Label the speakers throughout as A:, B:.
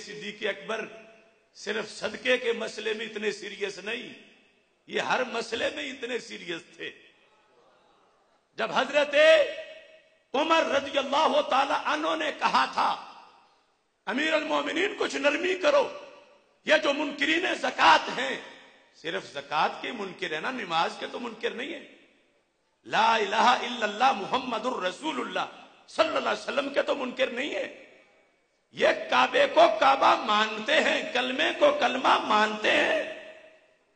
A: صدیق اکبر صرف صدقے کے مسئلے میں اتنے سیریس نہیں، یہ ہر مسئلے میں اتنے سیریس تھے۔ جب حضرت عمر رضی اللہ تعالی عنہ نے کہا تھا امیر المومنین کچھ نرمی کرو، یہ جو منکرین زکوٰۃ ہیں صرف زکوٰۃ کے منکر ہیں نا، نماز کے تو منکر نہیں ہے، لا الہ الا اللہ محمد الرسول اللہ صلی اللہ علیہ وسلم کے تو منکر نہیں ہے، یہ کعبے کو کعبہ مانتے ہیں، کلمے کو کلمہ مانتے ہیں،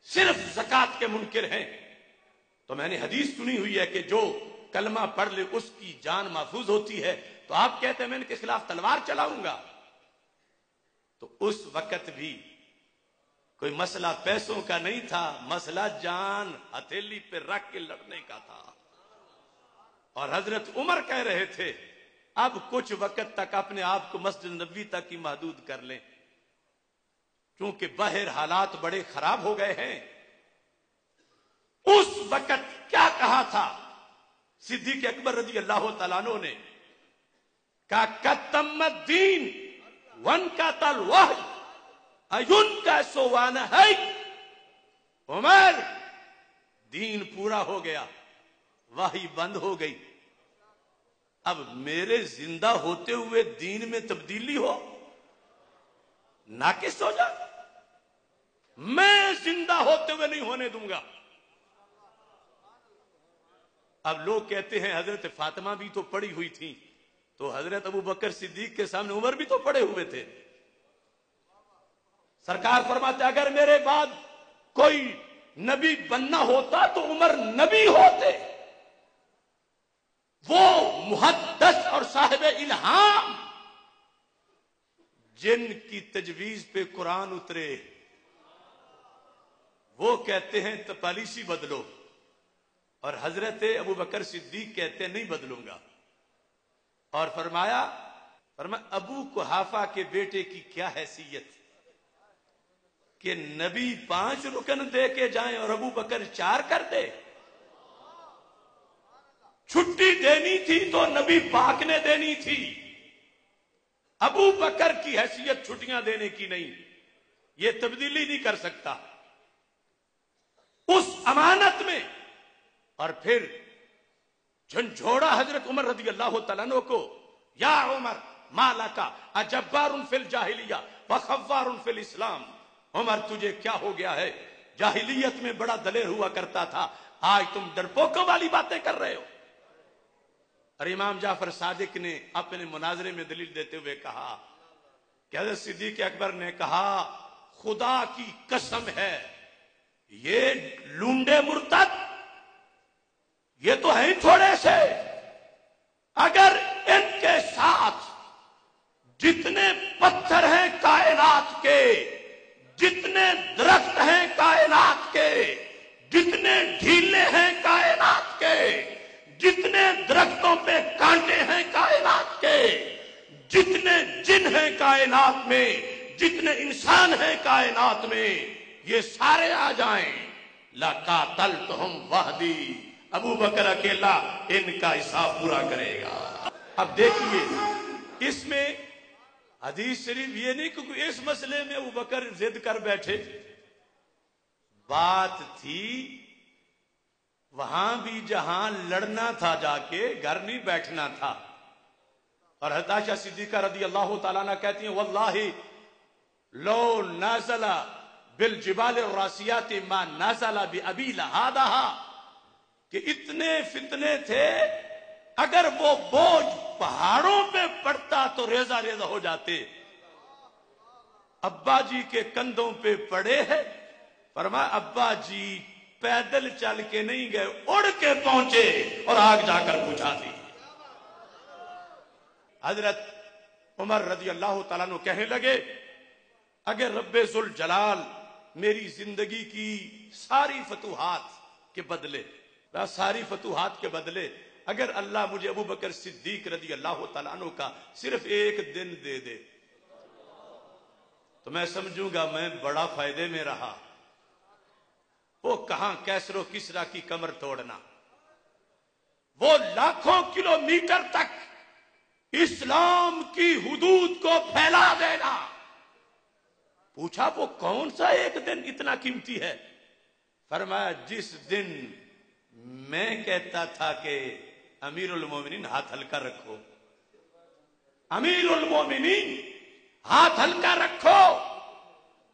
A: صرف زکوٰۃ کے منکر ہیں۔ تو میں نے حدیث سنی ہوئی ہے کہ جو کلمہ پڑھ لے اس کی جان محفوظ ہوتی ہے، تو آپ کہتے ہیں میں ان کے خلاف تلوار چلاؤں گا۔ تو اس وقت بھی کوئی مسئلہ پیسوں کا نہیں تھا، مسئلہ جان ہتھیلی پہ رکھ کے لڑنے کا تھا۔ اور حضرت عمر کہہ رہے تھے اب کچھ وقت تک اپنے آپ کو مسجد نبوی تک ہی محدود کر لیں، کیونکہ باہر حالات بڑے خراب ہو گئے ہیں۔ اس وقت کیا کہا تھا صدیق اکبر رضی اللہ تعالیٰ عنہ نے؟ کہا کتم الدین ون کا تلوح ایون کا سوان ہے، عمر دین پورا ہو گیا، وحی بند ہو گئی، اب میرے زندہ ہوتے ہوئے دین میں تبدیلی ہو، ناقص ہو جائے، میں زندہ ہوتے ہوئے نہیں ہونے دوں گا۔ اب لوگ کہتے ہیں حضرت فاطمہ بھی تو پڑی ہوئی تھی، تو حضرت ابو بکر صدیق کے سامنے عمر بھی تو پڑے ہوئے تھے۔ سرکار فرماتے اگر میرے بعد کوئی نبی بننا ہوتا تو عمر نبی ہوتے، وہ محدث اور صاحب الہام جن کی تجویز پہ قرآن اترے، وہ کہتے ہیں پالیسی بدلو، اور حضرت ابو بکر صدیق کہتے ہیں نہیں بدلوں گا۔ اور فرمایا ابو قحافہ کے بیٹے کی کیا حیثیت کہ نبی 5 رکن دے کے جائیں اور ابو بکر 4 کر دے؟ چھٹی دینی تھی تو نبی پاک نے دینی تھی، ابو بکر کی حیثیت چھٹیاں دینے کی نہیں، یہ تبدیلی نہیں کر سکتا اس امانت میں۔ اور پھر جھنجھوڑا حضرت عمر رضی اللہ تعالیٰ عنہ کو، یا عمر ما لکا اجبار فی الجاہلیہ وخوار فی الاسلام، عمر تجھے کیا ہو گیا ہے؟ جاہلیت میں بڑا دلیر ہوا کرتا تھا، آج تم ڈرپوکوں والی باتیں کر رہے ہو۔ اور امام جعفر صادق نے اپنے مناظرے میں دلیل دیتے ہوئے کہا کہ حضرت صدیق اکبر نے کہا خدا کی قسم ہے یہ لونڈے مرتد یہ تو ہیں تھوڑے سے، اگر ان کے ساتھ جتنے پتھر ہیں کائنات کے، جتنے درخت ہیں کائنات کے، جتنے ڈھیلے ہیں کائنات کے، جتنے درختوں پہ کانٹے ہیں کائنات کے، جتنے جن ہیں کائنات میں، جتنے انسان ہیں کائنات میں، یہ سارے آ جائیں لَقَاتَلْتُهُمْ وَحْدِي، ابو بکر اکیلا ان کا حساب پورا کرے گا۔ اب دیکھیے اس میں حدیث شریف یہ نہیں کہ اس مسئلے میں ابو بکر ضد کر بیٹھے، بات تھی وہاں بھی جہاں لڑنا تھا جا کے، گھر نہیں بیٹھنا تھا۔ اور حضرت عائشہ صدیقہ رضی اللہ تعالیٰ عنہ کہتی ہیں واللہ لو نازل بالجبال الراسیات ما نازل بأبی لہادہا، کہ اتنے فتنے تھے اگر وہ بوجھ پہاڑوں پہ پڑتا تو ریزہ ریزہ ہو جاتے، ابا جی کے کندھوں پہ پڑے ہیں، فرمایا ابا جی پیدل چل کے نہیں گئے، اڑ کے پہنچے اور آگ جا کر بجھا دی۔ حضرت عمر رضی اللہ تعالیٰ عنہ کہنے لگے اگر رب ذوالجلال میری زندگی کی ساری فتوحات کے بدلے، ساری فتوحات کے بدلے اگر اللہ مجھے ابو بکر صدیق رضی اللہ تعالیٰ عنہ کا صرف 1 دن دے دے تو میں سمجھوں گا میں بڑا فائدے میں رہا۔ وہ کہاں کیسر و کسرا کی کمر توڑنا، وہ لاکھوں کلومیٹر تک اسلام کی حدود کو پھیلا دینا، پوچھا وہ کون سا ایک دن اتنا قیمتی ہے؟ فرمایا جس دن میں کہتا تھا کہ امیر المومنین ہاتھ ہلکا رکھو، امیر المومنین ہاتھ ہلکا رکھو،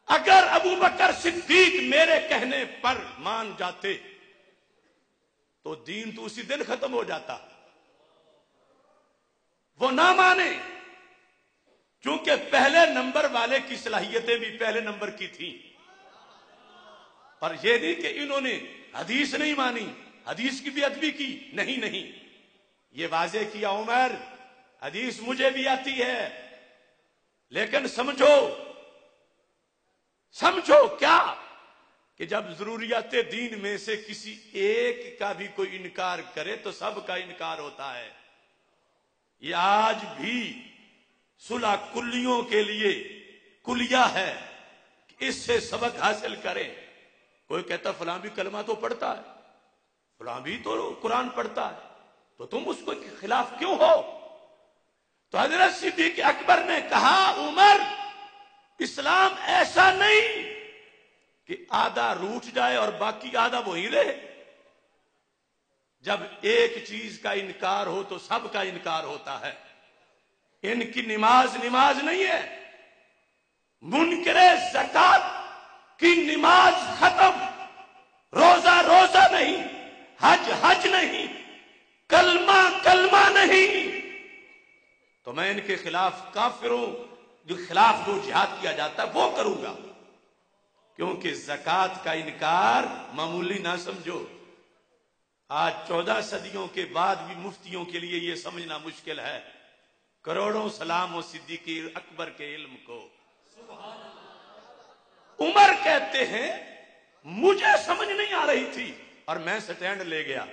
A: اگر ابو بکر صدیق میرے کہنے پر مان جاتے تو دین تو اسی دن ختم ہو جاتا، وہ نہ مانے، چونکہ پہلے نمبر والے کی صلاحیتیں بھی پہلے نمبر کی تھیں، اور یہ نہیں کہ انہوں نے حدیث نہیں مانی، حدیث کی بھی ادبی کی، نہیں، یہ واضح کیا عمر حدیث مجھے بھی آتی ہے، لیکن سمجھو کیا کہ جب ضروریات دین میں سے کسی ایک کا بھی کوئی انکار کرے تو سب کا انکار ہوتا ہے۔ یہ آج بھی صلح کلیوں کے لیے کلیہ ہے کہ اس سے سبق حاصل کریں۔ کوئی کہتا فلاں بھی کلمہ تو پڑھتا ہے، فلاں بھی تو قرآن پڑھتا ہے، تو تم اس کو خلاف کیوں ہو؟ تو حضرت صدیق اکبر نے کہا عمر اسلام ایسا نہیں کہ آدھا روٹھ جائے اور باقی آدھا وہی رہے۔ جب ایک چیز کا انکار ہو تو سب کا انکار ہوتا ہے۔ ان کی نماز نہیں ہے، منکر زکات کی نماز ختم، روزہ نہیں، حج نہیں، کلمہ نہیں، تو میں ان کے خلاف کافروں جو خلاف جو جہاد کیا جاتا ہے وہ کروں گا، کیونکہ زکات کا انکار معمولی نہ سمجھو۔ آج 14 صدیوں کے بعد بھی مفتیوں کے لیے یہ سمجھنا مشکل ہے۔ کروڑوں سلام و صدیق اکبر کے علم کو۔ عمر کہتے ہیں مجھے سمجھ نہیں آ رہی تھی اور میں سٹینڈ لے گیا،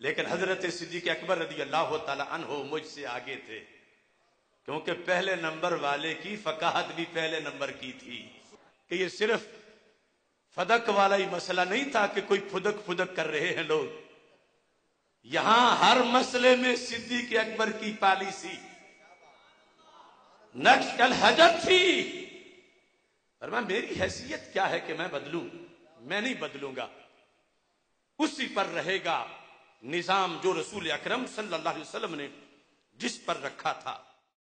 A: لیکن حضرت صدیق اکبر رضی اللہ تعالی عنہ مجھ سے آگے تھے، کیونکہ پہلے نمبر والے کی فقاہت بھی پہلے نمبر کی تھی کہ یہ صرف فدق والا ہی مسئلہ نہیں تھا کہ کوئی پھدک کر رہے ہیں لوگ، یہاں ہر مسئلے میں صدیق اکبر کی پالیسی نقش الحجر تھی۔ فرمایا میری حیثیت کیا ہے کہ میں بدلوں؟ میں نہیں بدلوں گا، اسی پر رہے گا نظام جو رسول اکرم صلی اللہ علیہ وسلم نے جس پر رکھا تھا۔